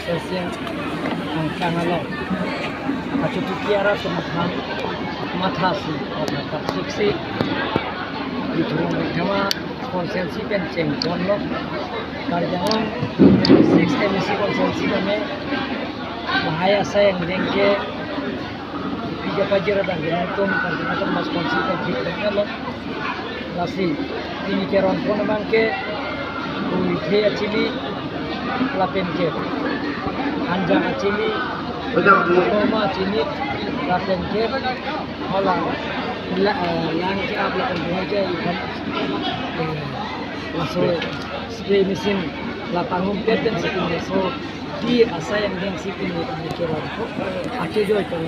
konsensian angkanalo acutu kiara tumahan matasi otak siksi diturun kama konsensi penceng konlo karjangan 6 emisi konsensi kami bahaya sayang dengke tiga pajero dan genetum karjangan mas konsensi penceng lo lasi ini keron pun bangke uite acili lapen ke anjang acili Roma acili lapen ke hola lang ke ab lapen ke ikan masuk spray mesin lapang umpet dan seperti so di asa yang deng sipin ini keron ake joy kan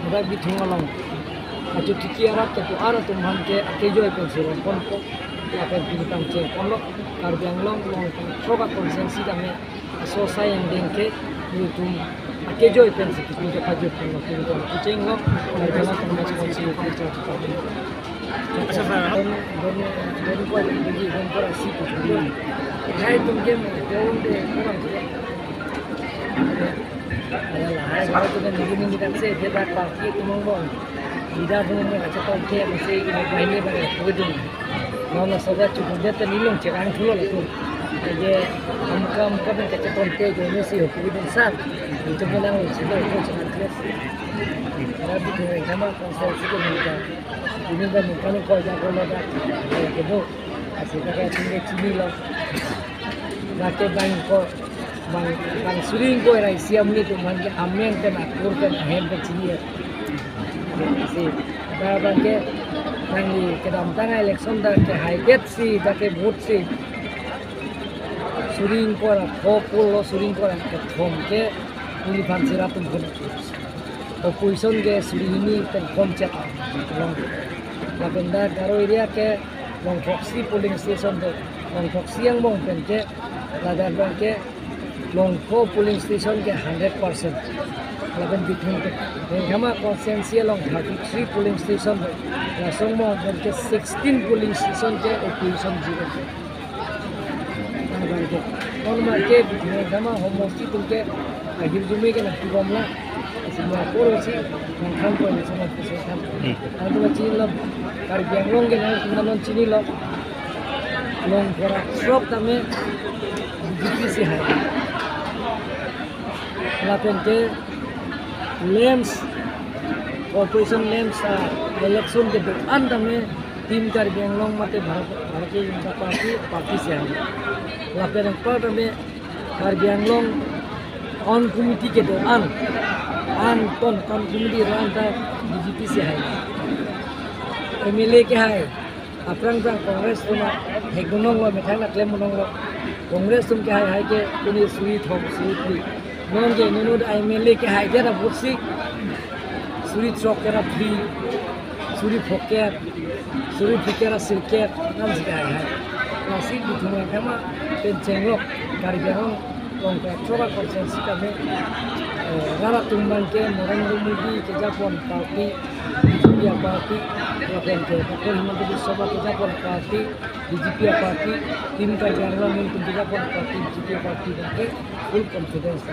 mudah bitungolong acu tiki arat ke arah tumhan ke ake joy kan siron pon lapen pintam ceng pon karbiang long coba konsensi kami sosa yang dengke YouTube ake joy pen seperti itu paju pun pintam kucing lo karbiang teman konsensi itu don kuat bagi don korasi itu hai tumke don de kurang adalah hai kalau tu kan begini kita say dia dah pasti itu mongol tidak boleh macam tu ke masih ini bahaya pada kedung Mama sobat cukup dia terlilung cerang dulu lah tu. Jadi muka pun kacau konte jadi sih hoki besar. Itu menang sudah itu sangat keras. Tapi tu sama konsensi tu mereka. Ini dah muka ni kau jago lada. Kedo asyik tak tinggi cili lah. Nak bang ko bang suring ko era siam ni tu mungkin ameng kan akur kan ahem kan cili. Sih. Bang ke nanti kedam tengah election dah ke highgate si dah ke vote si suring kora popul lo suring kora ke thom ke uli pansira tum pun opposition ke suring ini ten thom chat long lapenda karo area ke long proxy polling station tu long proxy yang mong pen ke ladar bang ke long polling station ke 100% laban bitung ke kama konsensi long 33 polling station langsung mau ke 16 polling station ke opposition juga laban ke normal ke kama homosi tu ke akhir jumi ke nak gomla semua porosi yang kampung semua pusat ada macam lo karbiang long ke nak non cini lo long korak shop tame dikisi hai laban ke limbs operation limbs election के अंत में टीम कर बेंगलोर मते भारतीय जनता पार्टी से है लापेन पर में कर बेंगलोर ऑन कमिटी के दौरान ऑन कमिटी रन था बीजेपी से है एमएलए के है अपरंग कांग्रेस तो ना हेगुनों व मिठाई ना क्लेम मनों कांग्रेस तुम के है के इन्हें sweet home sweet non je ninu MLA ke hai jara bursi suri chokera free suri phokera silker nam sika hai nasi bituma kama pencenglok karjarong longka coba konsensi kami rara tumban ke Narendra Modi ke Japon parti BJP parti lapen ke Pakol Himantri Soba ke Japon parti BJP parti tim karjarong mungkin ke Japon parti BJP parti dan ke full confidence